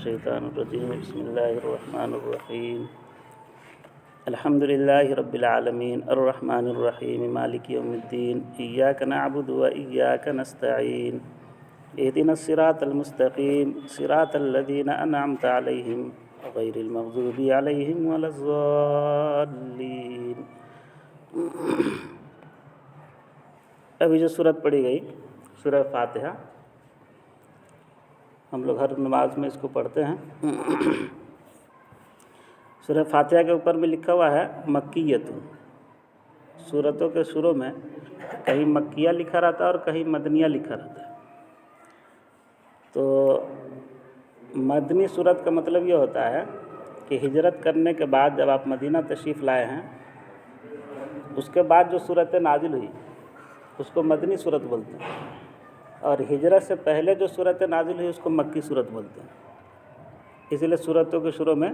الشيطان الرجيم بسم الله الرحمن الرحيم الحمد لله رب العالمين الرحمن الرحيم مالك يوم الدين إياك نعبد وإياك نستعين اهدنا الصراط المستقيم صراط الذين أنعمت عليهم غير المغضوب عليهم ولا الضالين۔ ابھی جو سورت پڑھی گئی سورہ فاتحہ، ہم لوگ ہر نماز میں اس کو پڑھتے ہیں۔ سورہ فاتحہ کے اوپر میں لکھا ہوا ہے مکیۃ۔ سورتوں کے شروع میں کہیں مکیہ لکھا رہتا ہے اور کہیں مدنیہ لکھا رہتا ہے۔ تو مدنی سورت کا مطلب یہ ہوتا ہے کہ ہجرت کرنے کے بعد جب آپ مدینہ تشریف لائے ہیں، اس کے بعد جو سورت نازل ہوئی اس کو مدنی سورت بولتے ہیں، اور ہجرت سے پہلے جو سورت نازل ہوئی اس کو مکی سورت بولتے ہیں۔ اسی لیے سورتوں کے شروع میں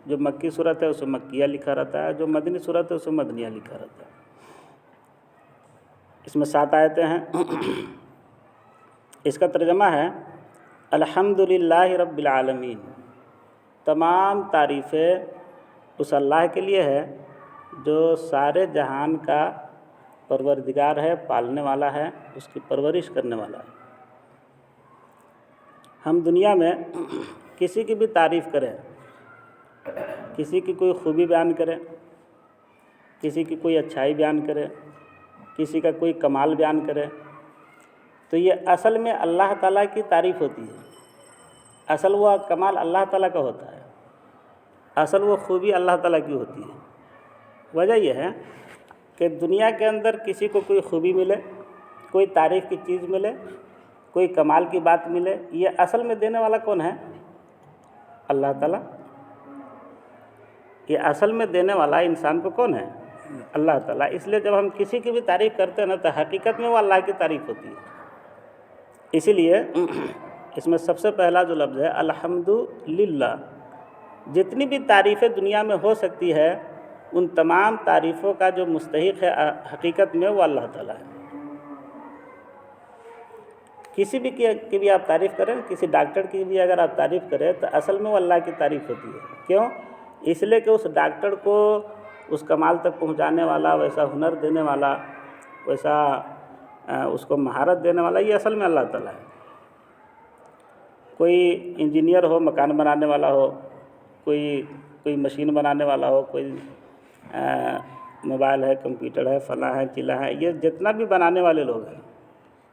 جو مکی سورت ہے اسے مکیہ لکھا رہتا ہے، جو مدنی سورت ہے اسے مدنیہ لکھا رہتا ہے۔ اس میں 7 آیتیں ہیں۔ اس کا ترجمہ ہے الحمدللہ رب العالمین، تمام تعریفیں اس اللہ کے لیے ہے جو سارے جہان کا پروردگار ہے، پالنے والا ہے، اس کی پرورش کرنے والا ہے۔ ہم دنیا میں کسی کی بھی تعریف کریں، کسی کی کوئی خوبی بیان کریں، کسی کی کوئی اچھائی بیان کریں، کسی کا کوئی کمال بیان کریں، تو یہ اصل میں اللہ تعالیٰ کی تعریف ہوتی ہے۔ اصل وہ کمال اللہ تعالیٰ کا ہوتا ہے، اصل وہ خوبی اللہ تعالیٰ کی ہوتی ہے۔ وجہ یہ ہے کہ دنیا کے اندر کسی کو کوئی خوبی ملے، کوئی تعریف کی چیز ملے، کوئی کمال کی بات ملے، یہ اصل میں دینے والا کون ہے؟ اللہ تعالیٰ۔ یہ اصل میں دینے والا انسان کو کون ہے؟ اللہ تعالیٰ۔ اس لیے جب ہم کسی کی بھی تعریف کرتے ہیں نا تو حقیقت میں وہ اللہ کی تعریف ہوتی ہے۔ اسی لیے اس میں سب سے پہلا جو لفظ ہے الحمدللہ، جتنی بھی تعریفیں دنیا میں ہو سکتی ہے ان تمام تعریفوں کا جو مستحق ہے حقیقت میں وہ اللہ تعالیٰ ہے۔ کسی بھی کی بھی آپ تعریف کریں، کسی ڈاکٹر کی بھی اگر آپ تعریف کریں تو اصل میں وہ اللہ کی تعریف ہوتی ہے۔ کیوں؟ اس لیے کہ اس ڈاکٹر کو اس کمال تک پہنچانے والا، ویسا ہنر دینے والا، ویسا اس کو مہارت دینے والا یہ اصل میں اللہ تعالیٰ ہے۔ کوئی انجینئر ہو، مکان بنانے والا ہو، کوئی مشین بنانے والا ہو، کوئی موبائل ہے، کمپیوٹر ہے، فلاں ہے، چیلا ہے، یہ جتنا بھی بنانے والے لوگ ہیں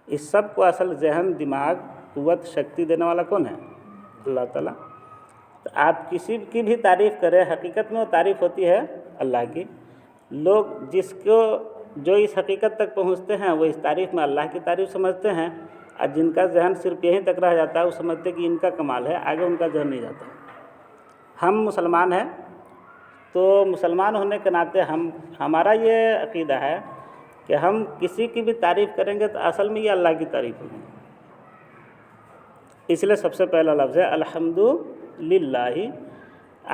اس سب کو اصل ذہن، دماغ، قوت، شکتی دینے والا کون ہے؟ اللہ تعالیٰ۔ تو آپ کسی کی بھی تعریف کریں حقیقت میں وہ تعریف ہوتی ہے اللہ کی۔ لوگ جو اس حقیقت تک پہنچتے ہیں وہ اس تعریف میں اللہ کی تعریف سمجھتے ہیں، اور جن کا ذہن صرف یہیں تک رہ جاتا ہے وہ سمجھتے کہ ان کا کمال ہے، آگے ان کا ذہن نہیں جاتا۔ ہم مسلمان ہیں تو مسلمان ہونے کے ناطے ہمارا یہ عقیدہ ہے کہ ہم کسی کی بھی تعریف کریں گے تو اصل میں یہ اللہ کی تعریف ہوگی۔ اس لیے سب سے پہلا لفظ ہے الحمدللہ،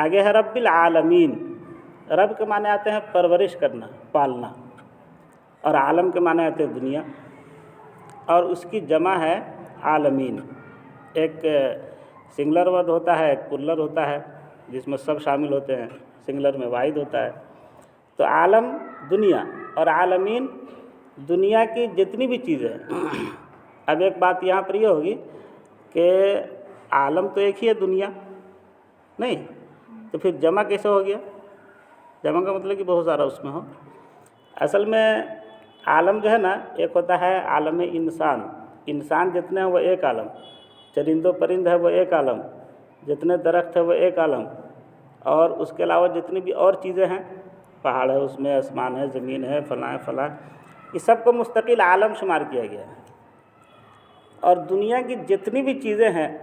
آگے ہے رب العالمین۔ رب کے معنی آتے ہیں پرورش کرنا، پالنا، اور عالم کے معنی آتے ہیں دنیا، اور اس کی جمع ہے عالمین۔ ایک سنگولر ورڈ ہوتا ہے، ایک پلرل ہوتا ہے جس میں سب شامل ہوتے ہیں، سنگولر میں واحد ہوتا ہے۔ تو عالم دنیا اور عالمین دنیا کی جتنی بھی چیزیں ہیں۔ اب ایک بات یہاں پر یہ ہوگی کہ عالم تو ایک ہی ہے، دنیا نہیں، تو پھر جمع کیسے ہو گیا؟ جمع کا مطلب کہ بہت سارا اس میں ہو۔ اصل میں عالم جو ہے نا، ایک ہوتا ہے عالم انسان، انسان جتنے ہیں وہ ایک عالم، چرند و پرند ہے وہ ایک عالم، جتنے درخت ہے وہ ایک عالم، اور اس کے علاوہ جتنی بھی اور چیزیں ہیں، پہاڑ ہے اس میں، آسمان ہے، زمین ہے، فلاں ہے فلاں، یہ سب کو مستقل عالم شمار کیا گیا ہے۔ اور دنیا کی جتنی بھی چیزیں ہیں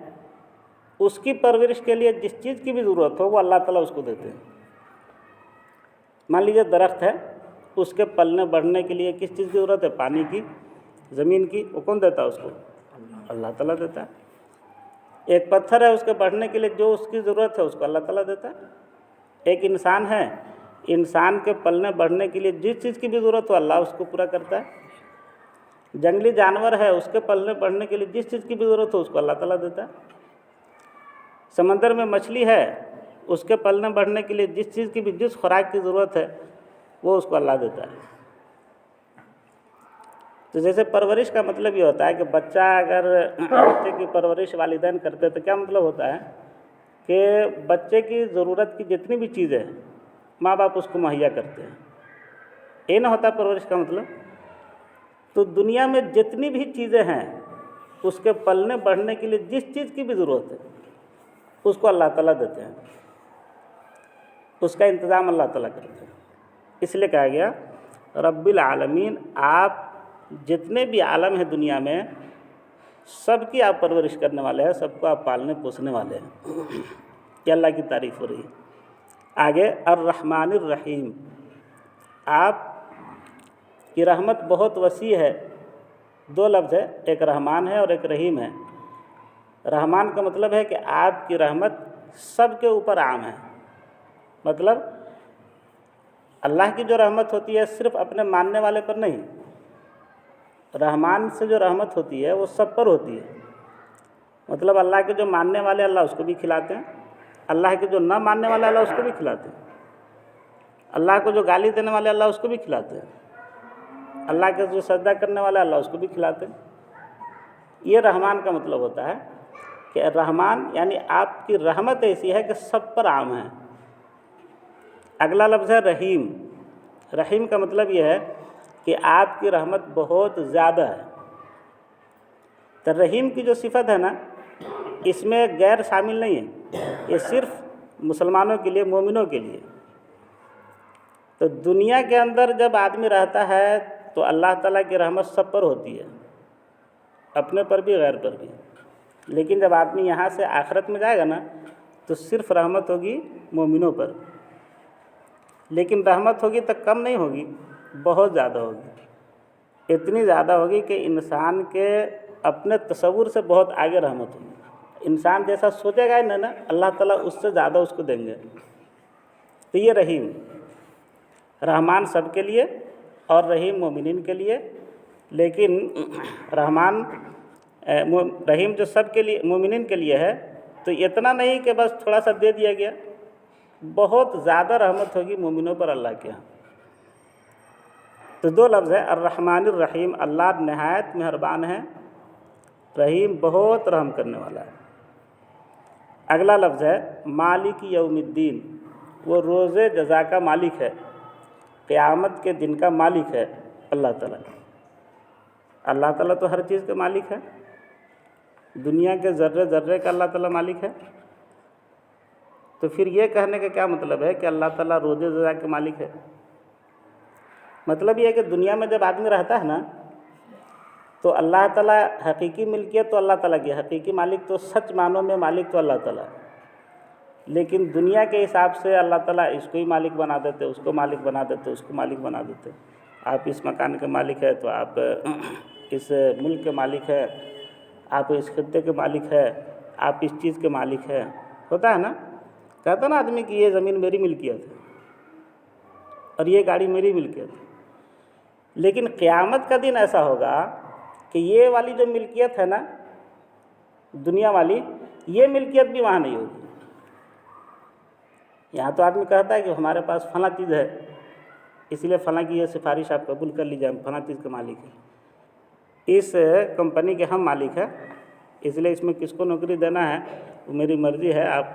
اس کی پرورش کے لیے جس چیز کی بھی ضرورت ہو وہ اللہ تعالیٰ اس کو دیتے ہیں۔ مان لیجیے درخت ہے، اس کے پلنے بڑھنے کے لیے کس چیز کی ضرورت ہے؟ پانی کی، زمین کی، وہ کون دیتا ہے اس کو؟ اللہ تعالیٰ دیتا ہے۔ ایک پتھر ہے، اس کے بڑھنے کے لیے جو اس کی ضرورت ہے اس کو اللہ تعالیٰ دیتا ہے۔ ایک انسان ہے، انسان کے پلنے بڑھنے کے لیے جس چیز کی بھی ضرورت ہو اللہ اس کو پورا کرتا ہے۔ جنگلی جانور ہے، اس کے پلنے بڑھنے کے لیے جس چیز کی بھی ضرورت ہو اس کو اللہ تعالیٰ دیتا ہے۔ سمندر میں مچھلی ہے، اس کے پلنے بڑھنے کے لیے جس چیز کی بھی جس خوراک کی ضرورت ہے وہ اس کو اللہ دیتا ہے۔ تو جیسے پرورش کا مطلب یہ ہوتا ہے کہ بچے کی پرورش والدین کرتے تو کیا مطلب ہوتا ہے کہ بچے کی ضرورت کی جتنی بھی چیزیں ہیں ماں باپ اس کو مہیا کرتے ہیں، یہ نہ ہوتا پرورش کا مطلب۔ تو دنیا میں جتنی بھی چیزیں ہیں اس کے پلنے بڑھنے کے لیے جس چیز کی بھی ضرورت ہے اس کو اللہ تعالیٰ دیتے ہیں، اس کا انتظام اللہ تعالیٰ کرتے ہیں۔ اس لیے کہا گیا رب العالمین، آپ جتنے بھی عالم ہیں دنیا میں سب کی آپ پرورش کرنے والے ہیں، سب کو آپ پالنے پوسنے والے ہیں، کہ اللہ کی تعریف ہو رہی ہے۔ آگے الرحمن الرحیم، آپ کی رحمت بہت وسیع ہے۔ دو لفظ ہے، ایک رحمان ہے اور ایک رحیم ہے۔ رحمان کا مطلب ہے کہ آپ کی رحمت سب کے اوپر عام ہے، مطلب اللہ کی جو رحمت ہوتی ہے صرف اپنے ماننے والے پر نہیں، رحمان سے جو رحمت ہوتی ہے وہ سب پر ہوتی ہے، مطلب اللہ کے جو ماننے والے اللہ اس کو بھی کھلاتے ہیں، اللہ کے جو نہ ماننے والے اللہ اس کو بھی کھلاتے ہیں، اللہ کو جو گالی دینے والے اللہ اس کو بھی کھلاتے ہیں، اللہ کے جو سجدہ کرنے والے اللہ اس کو بھی کھلاتے ہیں۔ یہ رحمان کا مطلب ہوتا ہے کہ رحمان یعنی آپ کی رحمت ایسی ہے کہ سب پر عام ہے۔ اگلا لفظ ہے رحیم۔ رحیم کا مطلب یہ ہے کہ آپ کی رحمت بہت زیادہ ہے۔ تو رحیم کی جو صفت ہے نا اس میں غیر شامل نہیں ہے، یہ صرف مسلمانوں کے لیے، مومنوں کے لیے۔ تو دنیا کے اندر جب آدمی رہتا ہے تو اللہ تعالیٰ کی رحمت سب پر ہوتی ہے، اپنے پر بھی غیر پر بھی، لیکن جب آدمی یہاں سے آخرت میں جائے گا نا تو صرف رحمت ہوگی مومنوں پر، لیکن رحمت ہوگی تو کم نہیں ہوگی، بہت زیادہ ہوگی، اتنی زیادہ ہوگی کہ انسان کے اپنے تصور سے بہت آگے رحمت ہوگی۔ انسان جیسا سوچے گا نا اللہ تعالیٰ اس سے زیادہ اس کو دیں گے۔ تو یہ رحیم، رحمان سب کے لیے اور رحیم مومنین کے لیے، لیکن رحیم جو سب کے لیے مومنین کے لیے ہے تو اتنا نہیں کہ بس تھوڑا سا دے دیا گیا، بہت زیادہ رحمت ہوگی مومنوں پر اللہ کے ہاں۔ تو دو لفظ ہے الرحمن الرحیم، اللہ نہایت مہربان ہے، رحیم بہت رحم کرنے والا ہے۔ اگلا لفظ ہے مالک یوم الدین، وہ روز جزا کا مالک ہے، قیامت کے دن کا مالک ہے اللہ تعالیٰ۔ اللہ تعالیٰ تو ہر چیز کے مالک ہے، دنیا کے ذرے ذرے کا اللہ تعالیٰ مالک ہے۔ تو پھر یہ کہنے کا کیا مطلب ہے کہ اللہ تعالیٰ روز جزا کے مالک ہے؟ مطلب یہ ہے کہ دنیا میں جب آدمی رہتا ہے نا تو اللہ تعالیٰ حقیقی ملکیت تو اللہ تعالیٰ کی، حقیقی مالک تو سچ معنوں میں مالک تو اللہ تعالیٰ، لیکن دنیا کے حساب سے اللہ تعالیٰ اس کو ہی مالک بنا دیتے، اس کو مالک بنا دیتے، اس کو مالک بنا دیتے۔ آپ اس مکان کے مالک ہے تو آپ اس ملک کے مالک ہے، آپ اس خطے کے مالک ہے، آپ اس چیز کے مالک ہے، ہوتا ہے نا، کہتا نا آدمی کہ یہ زمین میری ملکیت ہے اور یہ گاڑی میری ملکیت ہے۔ لیکن قیامت کا دن ایسا ہوگا کہ یہ والی جو ملکیت ہے نا دنیا والی، یہ ملکیت بھی وہاں نہیں ہوگی۔ یہاں تو آدمی کہتا ہے کہ ہمارے پاس فلاں چیز ہے، اس لیے فلاں کی یہ سفارش آپ قبول کر لیجیے، ہم فلاں چیز کے مالک ہیں، اس کمپنی کے ہم مالک ہیں، اس لیے اس میں کس کو نوکری دینا ہے وہ میری مرضی ہے، آپ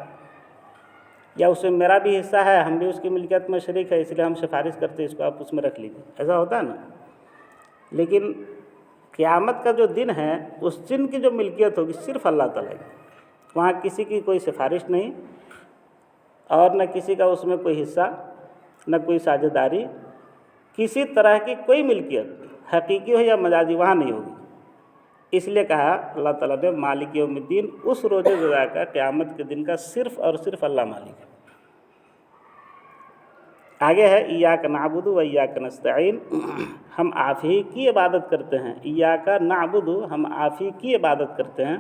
یا اس میں میرا بھی حصہ ہے، ہم بھی اس کی ملکیت میں شریک ہے، اس لیے ہم سفارش کرتے ہیں اس کو آپ اس میں رکھ لیجیے، ایسا ہوتا ہے نا۔ لیکن قیامت کا جو دن ہے اس دن کی جو ملکیت ہوگی صرف اللہ تعالیٰ کی، وہاں کسی کی کوئی سفارش نہیں اور نہ کسی کا اس میں کوئی حصہ، نہ کوئی ساجھیداری، کسی طرح کی کوئی ملکیت حقیقی ہو یا مجازی وہاں نہیں ہوگی۔ اس لیے کہا اللہ تعالیٰ نے مالک یوم الدین، اس روز جزا کا، قیامت کے دن کا صرف اور صرف اللہ مالک ہے۔ آگے ہے ایاک نعبد و ایاک نستعین، ہم آپ ہی کی عبادت کرتے ہیں، ایاک نعبد، ہم آپ ہی کی عبادت کرتے ہیں،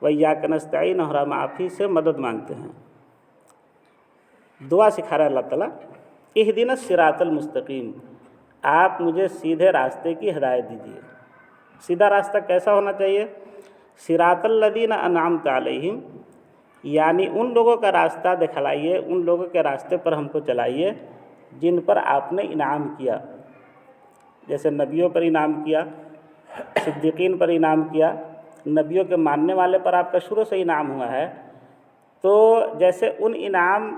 و ایاک نستعین، اور ہم آپ ہی سے مدد مانگتے ہیں۔ دعا سکھا رہا ہے اللہ تعالیٰ، اہدنا الصراط المستقیم، آپ مجھے سیدھے راستے کی ہدایت دیجیے۔ سیدھا راستہ کیسا ہونا چاہیے؟ صراط الذین انعمت علیہم، یعنی ان لوگوں کا راستہ دکھلائیے، ان لوگوں کے راستے پر ہم کو چلائیے جن پر آپ نے انعام کیا، جیسے نبیوں پر انعام کیا، صدیقین پر انعام کیا، نبیوں کے ماننے والے پر آپ کا شروع سے انعام ہوا ہے۔ تو جیسے ان انعام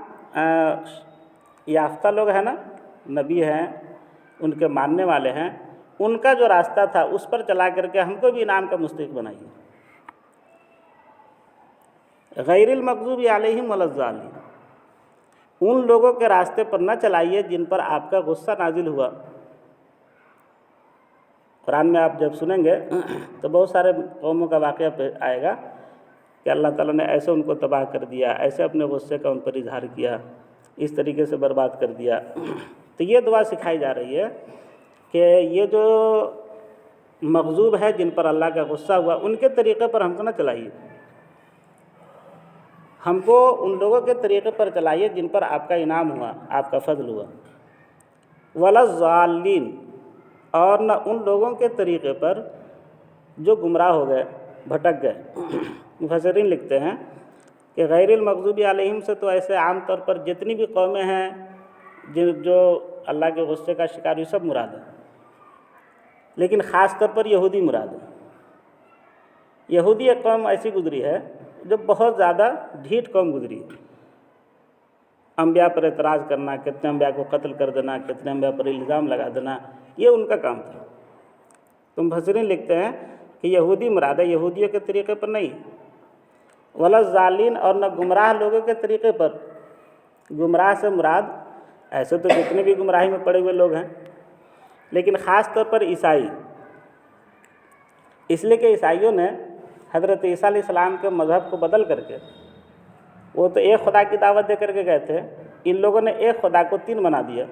یافتہ لوگ ہیں نا، نبی ہیں، ان کے ماننے والے ہیں، ان کا جو راستہ تھا اس پر چلا کر کے ہم کو بھی انعام کا مستحق بنائیے۔ غیر المغضوب علیہم ولا الضالین، ان لوگوں کے راستے پر نہ چلائیے جن پر آپ کا غصہ نازل ہوا۔ قرآن میں آپ جب سنیں گے تو بہت سارے قوموں کا واقعہ آئے گا کہ اللہ تعالیٰ نے ایسے ان کو تباہ کر دیا، ایسے اپنے غصے کا ان پر اظہار کیا، اس طریقے سے برباد کر دیا۔ تو یہ دعا سکھائی جا رہی ہے کہ یہ جو مغضوب ہے، جن پر اللہ کا غصہ ہوا، ان کے طریقے پر ہم کو نہ چلائیے، ہم کو ان لوگوں کے طریقے پر چلائیے جن پر آپ کا انعام ہوا، آپ کا فضل ہوا۔ ولا الضالین، اور نہ ان لوگوں کے طریقے پر جو گمراہ ہو گئے، بھٹک گئے۔ مفسرین لکھتے ہیں کہ غیر المغضوب علیہم سے تو ایسے عام طور پر جتنی بھی قومیں ہیں جو اللہ کے غصے کا شکار ہوئی، سب مراد ہیں، لیکن خاص طور پر یہودی مراد ہے۔ یہودی ایک قوم ایسی گزری ہے جو بہت زیادہ ڈھیٹ قوم گزری ہے، انبیاء پر اعتراض کرنا، کتنے انبیاء کو قتل کر دینا، کتنے انبیاء پر الزام لگا دینا، یہ ان کا کام تھا۔ تو مفسرین لکھتے ہیں کہ یہودی مراد ہے، یہودیوں کے طریقے پر نہیں، ولا الضالین، اور نہ گمراہ لوگوں کے طریقے پر۔ گمراہ سے مراد ایسے تو جتنے بھی گمراہی میں پڑے ہوئے لوگ ہیں، لیکن خاص طور پر عیسائی، اس لیے کہ عیسائیوں نے حضرت عیسیٰ علیہ السلام کے مذہب کو بدل کر کے، وہ تو ایک خدا کی دعوت دے کر کے گئے تھے، ان لوگوں نے ایک خدا کو تین بنا دیا۔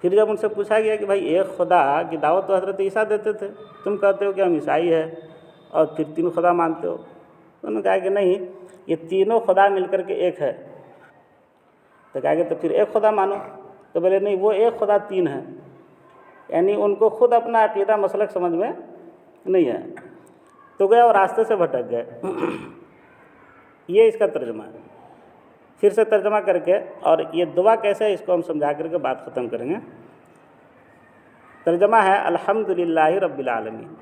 پھر جب ان سے پوچھا گیا کہ بھائی ایک خدا کی دعوت تو حضرت عیسیٰ دیتے تھے، تم کہتے ہو کہ ہم عیسائی ہیں اور پھر تین خدا مانتے ہو؟ تو انہوں نے کہا کہ نہیں، یہ تینوں خدا مل کر کے ایک ہے۔ تو کہا کہ تو پھر ایک خدا مانو۔ تو بولے نہیں، وہ ایک خدا تین ہے، یعنی ان کو خود اپنا عقیدہ مسلک سمجھ میں نہیں ہے، تو گئے اور راستے سے بھٹک گئے۔ یہ اس کا ترجمہ ہے۔ پھر سے ترجمہ کر کے، اور یہ دعا کیسے ہے اس کو ہم سمجھا کر کے بات ختم کریں گے۔ ترجمہ ہے الحمدللہ رب العالمین،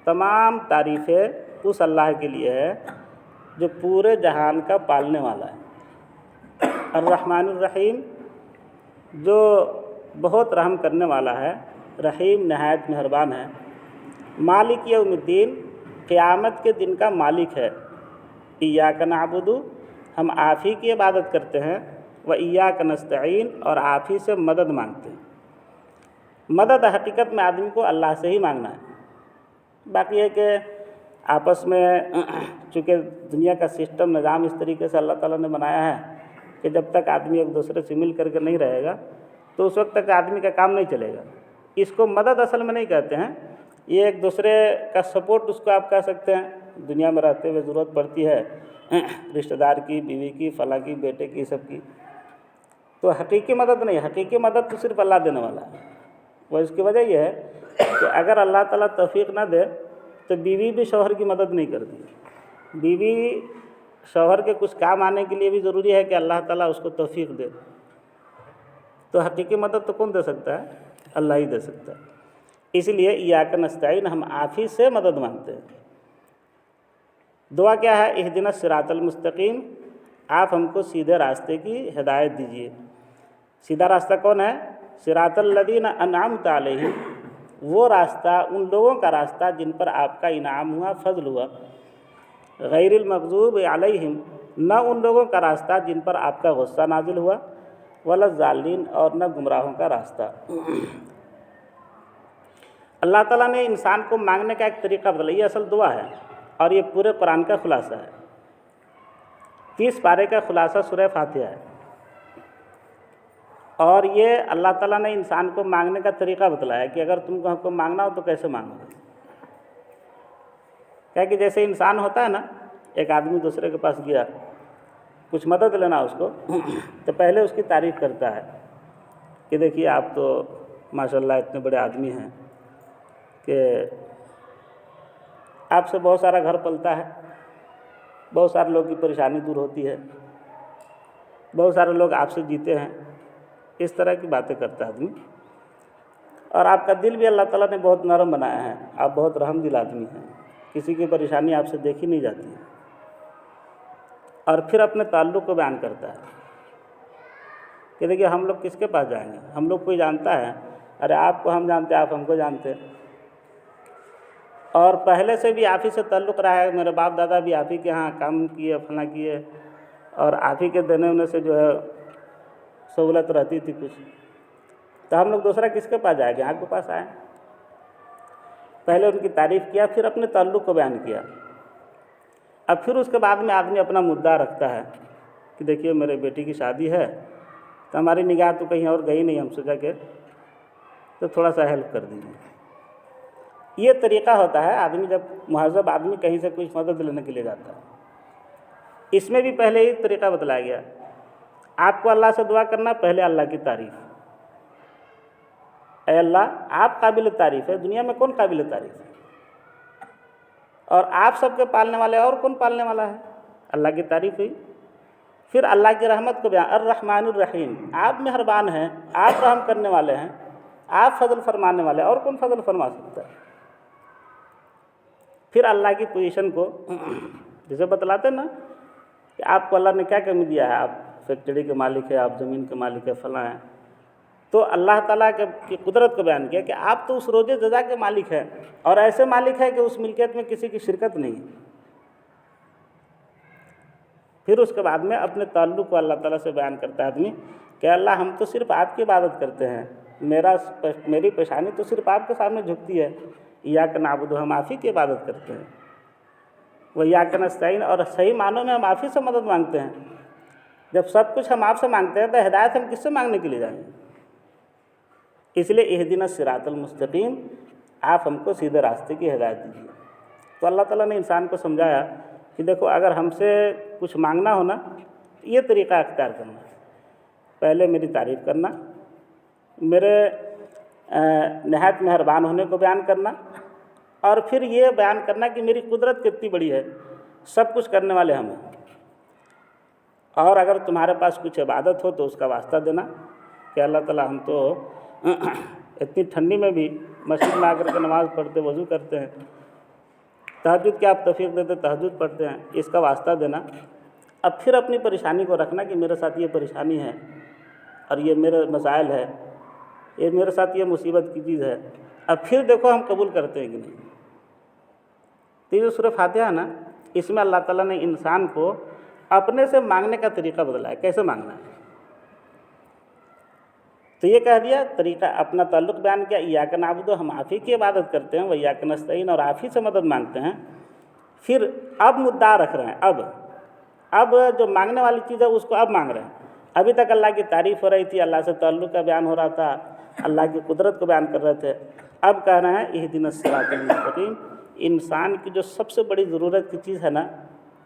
تمام تعریفیں اس اللہ کے لیے ہے جو پورے جہان کا پالنے والا ہے، الرحمن الرحیم، جو بہت رحم کرنے والا ہے، رحیم نہایت مہربان ہے، مالک یوم الدین، قیامت کے دن کا مالک ہے، ایاک نعبد، ہم آپ ہی کی عبادت کرتے ہیں، و ایاک نستعین، اور آپ ہی سے مدد مانگتے ہیں۔ مدد حقیقت میں آدمی کو اللہ سے ہی مانگنا ہے۔ باقی ہے کہ آپس میں چونکہ دنیا کا سسٹم نظام اس طریقے سے اللہ تعالیٰ نے بنایا ہے کہ جب تک آدمی ایک دوسرے سے مل کر کے نہیں رہے گا تو اس وقت تک آدمی کا کام نہیں چلے گا۔ اس کو مدد اصل میں نہیں کہتے ہیں، یہ ایک دوسرے کا سپورٹ اس کو آپ کہہ سکتے ہیں۔ دنیا میں رہتے ہوئے ضرورت پڑتی ہے رشتہ دار کی، بیوی کی، فلاں کی، بیٹے کی، سب کی، تو حقیقی مدد نہیں، حقیقی مدد تو صرف اللہ دینے والا ہے۔ وہ اس کی وجہ یہ ہے کہ اگر اللہ تعالیٰ توفیق نہ دے تو بیوی بھی شوہر کی مدد نہیں کرتی۔ بیوی شوہر کے کچھ کام آنے کے لیے بھی ضروری ہے کہ اللہ تعالیٰ اس کو توفیق دے۔ تو حقیقی مدد تو کون دے سکتا ہے؟ اللہ ہی دے سکتا ہے۔ اس لیے ایاک نستعین، ہم آپ ہی سے مدد مانگتے ہیں۔ دعا کیا ہے؟ اہدنا الصراط المستقیم، آپ ہم کو سیدھے راستے کی ہدایت دیجیے۔ سیدھا راستہ کون ہے؟ صراط الذین انعمت علیہم، وہ راستہ ان لوگوں کا راستہ جن پر آپ کا انعام ہوا، فضل ہوا۔ غیر المغضوب علیہم، نہ ان لوگوں کا راستہ جن پر آپ کا غصہ نازل ہوا، ولا الضالین، اور نہ گمراہوں کا راستہ۔ اللہ تعالیٰ نے انسان کو مانگنے کا ایک طریقہ بدلا، یہ اصل دعا ہے اور یہ پورے قرآن کا خلاصہ ہے۔ 30 پارے کا خلاصہ سورہ فاتحہ ہے، اور یہ اللہ تعالیٰ نے انسان کو مانگنے کا طریقہ بتلایا کہ اگر تم کو مانگنا ہو تو کیسے مانگو گے۔ کیا کہ جیسے انسان ہوتا ہے نا، ایک آدمی دوسرے کے پاس گیا کچھ مدد لینا اس کو، تو پہلے اس کی تعریف کرتا ہے کہ دیکھیے آپ تو ماشاءاللہ اتنے بڑے آدمی ہیں کہ آپ سے بہت سارا گھر پلتا ہے، بہت سارے لوگ کی پریشانی دور ہوتی ہے، بہت سارے لوگ آپ سے جیتے ہیں، اس طرح کی باتیں کرتا ہے آدمی۔ اور آپ کا دل بھی اللہ تعالیٰ نے بہت نرم بنایا ہے، آپ بہت رحم دل آدمی ہیں، کسی کی پریشانی آپ سے دیکھی نہیں جاتی ہے۔ اور پھر اپنے تعلق کو بیان کرتا ہے کہ دیکھیے ہم لوگ کس کے پاس جائیں گے، ہم لوگ کوئی جانتا ہے، ارے آپ کو ہم جانتے ہیں، آپ ہم کو جانتے ہیں، اور پہلے سے بھی آپ ہی سے تعلق رہا ہے، میرے باپ دادا بھی آپ ہی کے ہاں کام کیے، فلاں کیے، اور آپ ہی کے دینے ہونے سے جو ہے سہولت رہتی تھی کچھ، تو ہم لوگ دوسرا کس کے پاس جائیں گے، آپ کے پاس آئیں۔ پہلے ان کی تعریف کیا، پھر اپنے تعلق کو بیان کیا۔ اب پھر اس کے بعد میں آدمی اپنا مدعا رکھتا ہے کہ دیکھیے میرے بیٹی کی شادی ہے، تو ہماری نگاہ تو کہیں اور گئی نہیں، ہم سوچا کہ تو تھوڑا سا ہیلپ کر دیجیے۔ یہ طریقہ ہوتا ہے آدمی جب مہذب آدمی کہیں سے کچھ مدد لینے کے لیے جاتا ہے۔ اس میں بھی پہلے ہی طریقہ بتلایا گیا، آپ کو اللہ سے دعا کرنا، پہلے اللہ کی تعریف، اے اللہ آپ قابل تعریف ہے، دنیا میں کون قابل تعریف ہے، اور آپ سب کے پالنے والے، اور کون پالنے والا ہے، اللہ کی تعریف ہوئی۔ پھر اللہ کی رحمت کو بیان، الرحمن الرحیم، آپ مہربان ہیں، آپ رحم کرنے والے ہیں، آپ فضل فرمانے والے، اور کون فضل فرما سکتا ہے۔ پھر اللہ کی پوزیشن کو جسے بتلاتے ہیں نا کہ آپ کو اللہ نے کیا کمی دیا ہے، آپ فیکٹری کے مالک ہیں، آپ زمین کے مالک ہیں، فلاں ہیں، تو اللہ تعالیٰ کی قدرت کو بیان کیا کہ آپ تو اس روز جزا کے مالک ہیں، اور ایسے مالک ہیں کہ اس ملکیت میں کسی کی شرکت نہیں ہے۔ پھر اس کے بعد میں اپنے تعلق کو اللہ تعالیٰ سے بیان کرتا ہے آدمی کہ اللہ ہم تو صرف آپ کی عبادت کرتے ہیں، میری پیشانی تو صرف آپ کے سامنے جھکتی ہے، ایاک نعبد، ہم آپ ہی کی عبادت کرتے ہیں، وایاک نستعین، اور صحیح معنوں میں ہم آپ ہی سے مدد مانگتے ہیں۔ جب سب کچھ ہم آپ سے مانگتے ہیں تو ہدایت ہم کس سے مانگنے کے لیے جائیں گے؟ اس لیے اہدنا الصراط المستقیم، آپ ہم کو سیدھے راستے کی ہدایت دیجیے۔ تو اللہ تعالیٰ نے انسان کو سمجھایا کہ دیکھو اگر ہم سے کچھ مانگنا ہو نا، یہ طریقہ اختیار کرنا، پہلے میری تعریف کرنا، میرے نہایت مہربان ہونے کو بیان کرنا، اور پھر یہ بیان کرنا کہ میری قدرت کتنی بڑی ہے، سب کچھ کرنے والے ہم ہیں، اور اگر تمہارے پاس کچھ عبادت ہو تو اس کا واسطہ دینا کہ اللہ تعالیٰ ہم تو اتنی ٹھنڈی میں بھی مسجد میں آ کر کے نماز پڑھتے، وضو کرتے ہیں، تہجد کی آپ توفیق دیتے، تہجد پڑھتے ہیں، اس کا واسطہ دینا۔ اب پھر اپنی پریشانی کو رکھنا کہ میرے ساتھ یہ پریشانی ہے، اور یہ میرے مسائل ہے، یہ میرے ساتھ یہ مصیبت کی چیز ہے، اب پھر دیکھو ہم قبول کرتے ہیں کہ نہیں۔ تو یہ جو سورہ فاتحہ ہے نا، اس میں اللہ تعالیٰ نے انسان کو اپنے سے مانگنے کا طریقہ بدلا ہے، کیسے مانگنا ہے۔ تو یہ کہہ دیا طریقہ، اپنا تعلق بیان کیا، ایاک نعبد، ہم آپ ہی کی عبادت کرتے ہیں، وایاک نستعین، اور آپ ہی سے مدد مانگتے ہیں۔ پھر اب مدعا رکھ رہے ہیں، اب جو مانگنے والی چیز ہے اس کو اب مانگ رہے ہیں۔ ابھی تک اللہ کی تعریف ہو رہی تھی، اللہ سے تعلق کا بیان ہو رہا تھا، اللہ کی قدرت کو بیان کر رہے تھے، اب کہہ رہے ہیں اہدنا الصراط المستقیم۔ انسان کی جو سب سے بڑی ضرورت کی چیز ہے نا،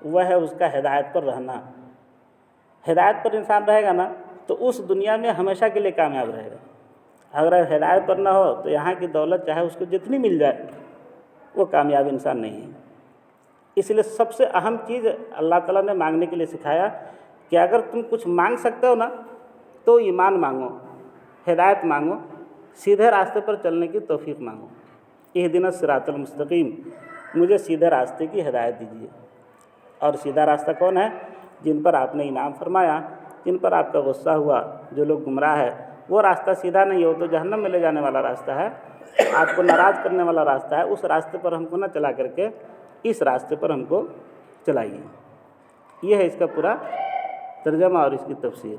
وہ ہے اس کا ہدایت پر رہنا۔ ہدایت پر انسان رہے گا نا تو اس دنیا میں ہمیشہ کے لیے کامیاب رہے گا۔ اگر ہدایت پر نہ ہو تو یہاں کی دولت چاہے اس کو جتنی مل جائے، وہ کامیاب انسان نہیں ہے۔ اس لیے سب سے اہم چیز اللہ تعالیٰ نے مانگنے کے لیے سکھایا کہ اگر تم کچھ مانگ سکتے ہو نا تو ایمان مانگو، ہدایت مانگو، سیدھے راستے پر چلنے کی توفیق مانگو۔ اہدنا الصراط المستقیم، مجھے سیدھے راستے کی ہدایت دیجیے۔ اور سیدھا راستہ کون ہے؟ جن پر آپ نے انعام فرمایا، جن پر آپ کا غصہ ہوا، جو لوگ گمراہ ہے، وہ راستہ سیدھا نہیں ہو تو جہنم میں لے جانے والا راستہ ہے، آپ کو ناراض کرنے والا راستہ ہے، اس راستے پر ہم کو نہ چلا کر کے اس راستے پر ہم کو چلائیے۔ یہ ہے اس کا پورا ترجمہ اور اس کی تفسیر۔